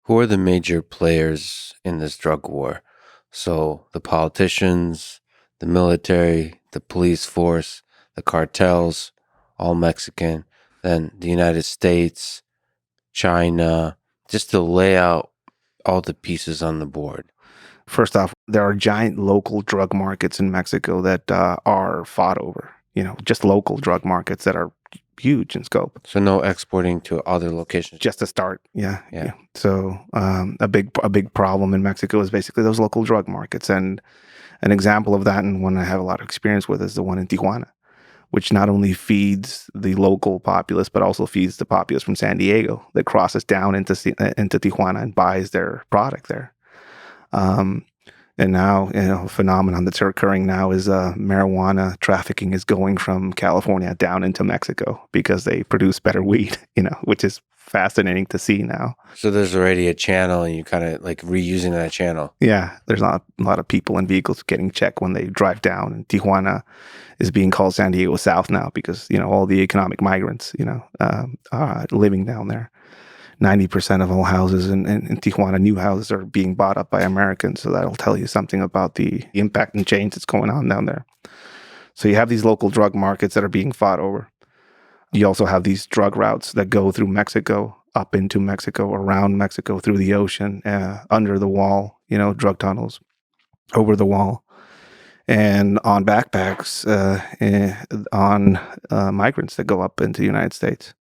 Who are the major players in this drug war? So the politicians, the military, the police force, the cartels, all Mexican, then the United States, China, just to lay out all the pieces on the board. First off, there are giant local drug markets in Mexico that are fought over. Just local drug markets that are huge in scope. So no exporting to other locations. Just to start, yeah. Yeah. So a big problem in Mexico is basically those local drug markets, and an example of that, and one I have a lot of experience with, is the one in Tijuana, which not only feeds the local populace but also feeds the populace from San Diego that crosses down into Tijuana and buys their product there. And now, a phenomenon that's occurring now is marijuana trafficking is going from California down into Mexico because they produce better weed, which is fascinating to see now. So there's already a channel and you kind of like reusing that channel. Yeah, there's not a lot of people and vehicles getting checked when they drive down. And Tijuana is being called San Diego South now because, all the economic migrants, are living down there. 90% of all houses in Tijuana, new houses, are being bought up by Americans. So that'll tell you something about the impact and change that's going on down there. So you have these local drug markets that are being fought over. You also have these drug routes that go through Mexico, up into Mexico, around Mexico, through the ocean, under the wall, drug tunnels, over the wall, and on backpacks, on migrants that go up into the United States.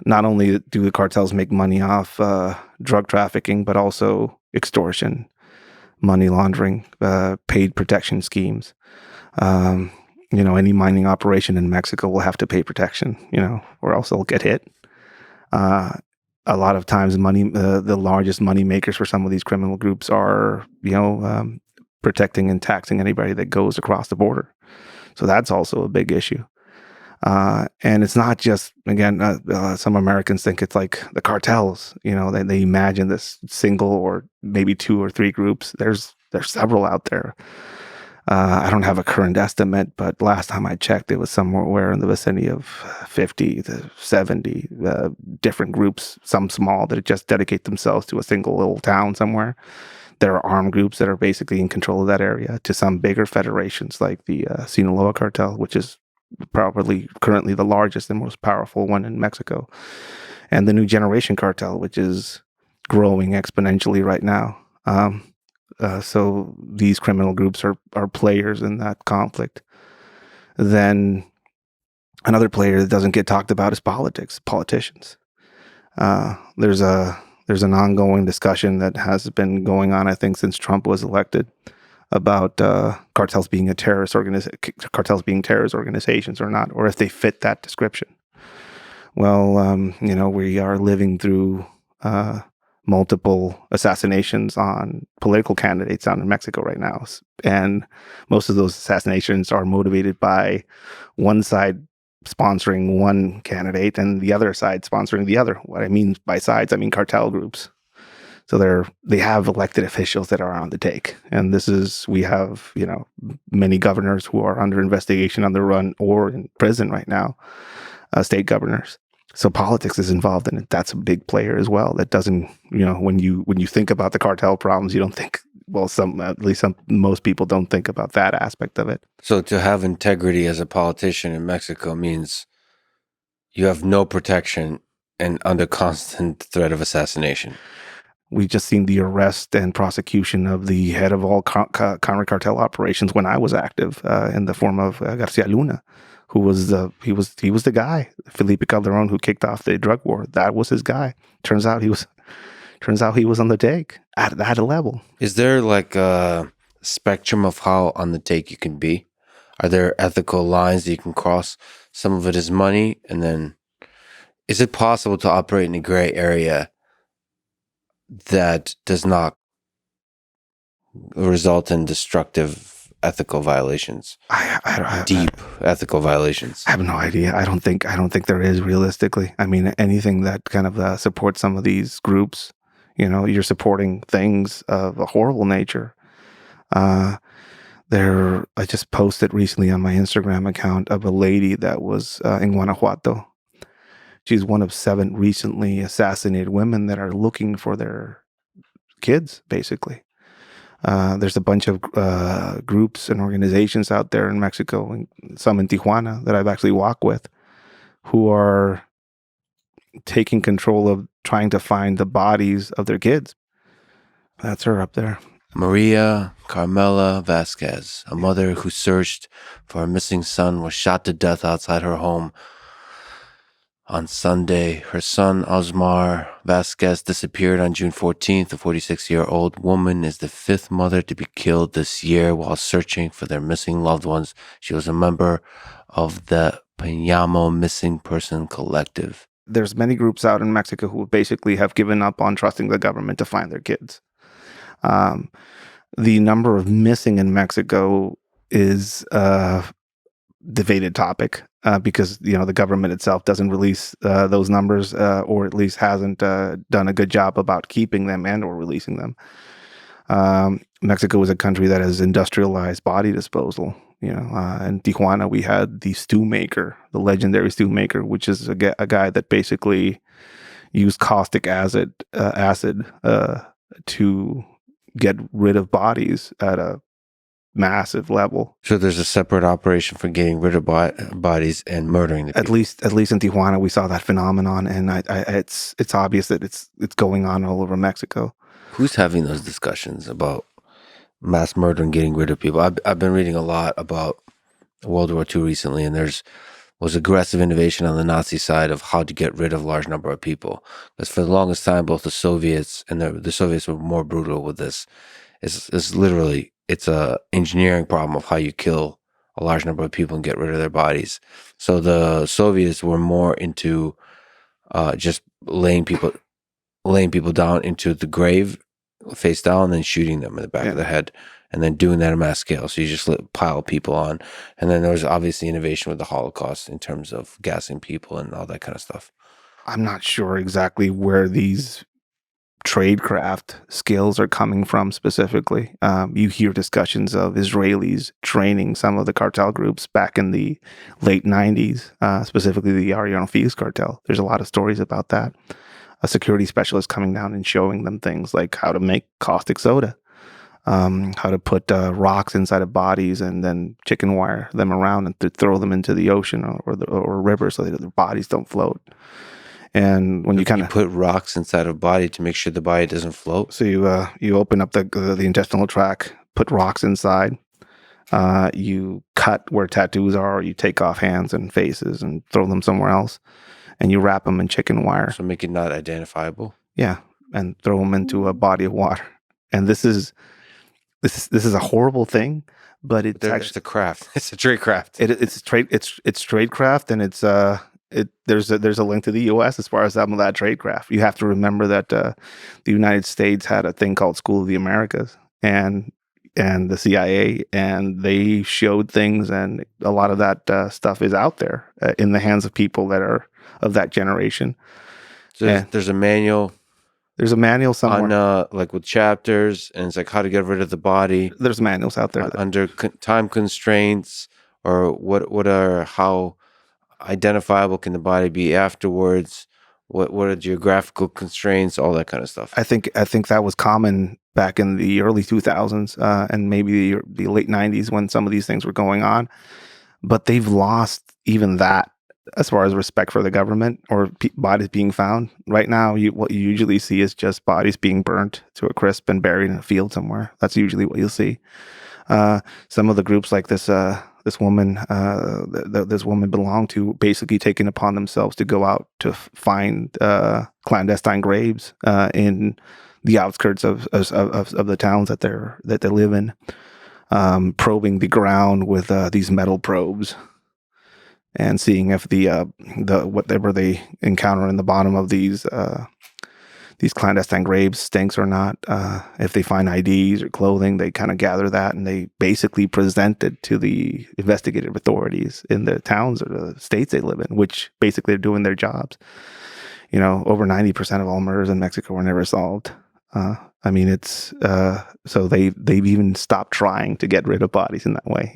Not only do the cartels make money off drug trafficking, but also extortion, money laundering, paid protection schemes. Any mining operation in Mexico will have to pay protection, or else they'll get hit. A lot of times, the largest money makers for some of these criminal groups are, protecting and taxing anybody that goes across the border. So that's also a big issue. And it's not just, again, some Americans think it's like the cartels, they imagine this single or maybe two or three groups. There's several out there. I don't have a current estimate, but last time I checked, it was somewhere in the vicinity of 50 to 70 different groups, some small that just dedicate themselves to a single little town somewhere. There are armed groups that are basically in control of that area, to some bigger federations like the Sinaloa cartel, which is probably currently the largest and most powerful one in Mexico, and the New Generation cartel, which is growing exponentially right now. So these criminal groups are players in that conflict. Then another player that doesn't get talked about is politicians. There's an ongoing discussion that has been going on, I think, since Trump was elected, about cartels being terrorist organizations or not, or if they fit that description. Well, we are living through multiple assassinations on political candidates down in Mexico right now, and most of those assassinations are motivated by one side sponsoring one candidate and the other side sponsoring the other. What I mean by sides, I mean cartel groups. So they have elected officials that are on the take. And we have, many governors who are under investigation, on the run, or in prison right now, state governors. So politics is involved in it. That's a big player as well. That doesn't, when you think about the cartel problems, you don't think, most people don't think about that aspect of it. So to have integrity as a politician in Mexico means you have no protection and under constant threat of assassination. We just seen the arrest and prosecution of the head of all counter-cartel operations when I was active, in the form of Garcia Luna, who was he was the guy, Felipe Calderon, who kicked off the drug war. That was his guy. Turns out he was on the take at that level. Is there like a spectrum of how on the take you can be? Are there ethical lines that you can cross? Some of it is money, and then is it possible to operate in a gray area that does not result in destructive ethical violations? Deep ethical violations. I have no idea. I don't think there is, realistically. I mean, anything that kind of supports some of these groups, you're supporting things of a horrible nature. I just posted recently on my Instagram account of a lady that was in Guanajuato. She's one of 7 recently assassinated women that are looking for their kids, basically. There's a bunch of groups and organizations out there in Mexico, and some in Tijuana that I've actually walked with, who are taking control of trying to find the bodies of their kids. That's her up there. Maria Carmela Vasquez, a mother who searched for her missing son, was shot to death outside her home on Sunday. Her son, Osmar Vasquez, disappeared on June 14th. The 46-year-old woman is the 5th mother to be killed this year while searching for their missing loved ones. She was a member of the Peñamo Missing Person Collective. There's many groups out in Mexico who basically have given up on trusting the government to find their kids. The number of missing in Mexico is a debated topic because the government itself doesn't release those numbers, or at least hasn't done a good job about keeping them and or releasing them. Mexico is a country that has industrialized body disposal. In Tijuana, we had the stew maker, the legendary stew maker, which is a guy that basically used caustic acid to get rid of bodies at a massive level. So there's a separate operation for getting rid of bodies and murdering the people. At least in Tijuana, we saw that phenomenon, and it's obvious that it's going on all over Mexico. Who's having those discussions about mass murder and getting rid of people? I've been reading a lot about World War II recently, and was aggressive innovation on the Nazi side of how to get rid of a large number of people. Because for the longest time, both the Soviets and the Soviets were more brutal with this. It's literally, it's a engineering problem of how you kill a large number of people and get rid of their bodies. So the Soviets were more into just laying people down into the grave, face down, and then shooting them in the back of the head, and then doing that at mass scale. So you just pile people on. And then there was obviously innovation with the Holocaust in terms of gassing people and all that kind of stuff. I'm not sure exactly where these tradecraft skills are coming from specifically. You hear discussions of Israelis training some of the cartel groups back in the late 90s, specifically the Ariano Figs cartel. There's a lot of stories about that. A security specialist coming down and showing them things like how to make caustic soda, how to put rocks inside of bodies and then chicken wire them around and throw them into the ocean or river so that their bodies don't float. And when you put rocks inside a body to make sure the body doesn't float. So you open up the intestinal tract, put rocks inside. You cut where tattoos are, or you take off hands and faces and throw them somewhere else, and you wrap them in chicken wire. So make it not identifiable. Yeah, and throw them into a body of water. And this is a horrible thing, but it's actually a craft. It's a trade craft. It's trade craft, and there's a link to the U.S. as far as some of that trade craft. You have to remember that the United States had a thing called School of the Americas and the CIA, and they showed things, and a lot of that stuff is out there in the hands of people that are of that generation. So there's a manual. There's a manual somewhere. On, like with chapters, and it's like how to get rid of the body. There's manuals out there. Under time constraints, or how identifiable can the body be afterwards? What are geographical constraints? All that kind of stuff. I think that was common back in the early 2000s and maybe the late 90s when some of these things were going on. But they've lost even that as far as respect for the government or bodies being found. Right now, what you usually see is just bodies being burnt to a crisp and buried in a field somewhere. That's usually what you'll see. Some of the groups like this woman belonged to basically taken upon themselves to go out to find clandestine graves in the outskirts of the towns that they live in, probing the ground with these metal probes and seeing if the whatever they encounter in the bottom of these clandestine graves stinks or not. If they find IDs or clothing, they kind of gather that and they basically present it to the investigative authorities in the towns or the states they live in, which basically are doing their jobs. Over 90% of all murders in Mexico were never solved. I mean, it's so they've even stopped trying to get rid of bodies in that way.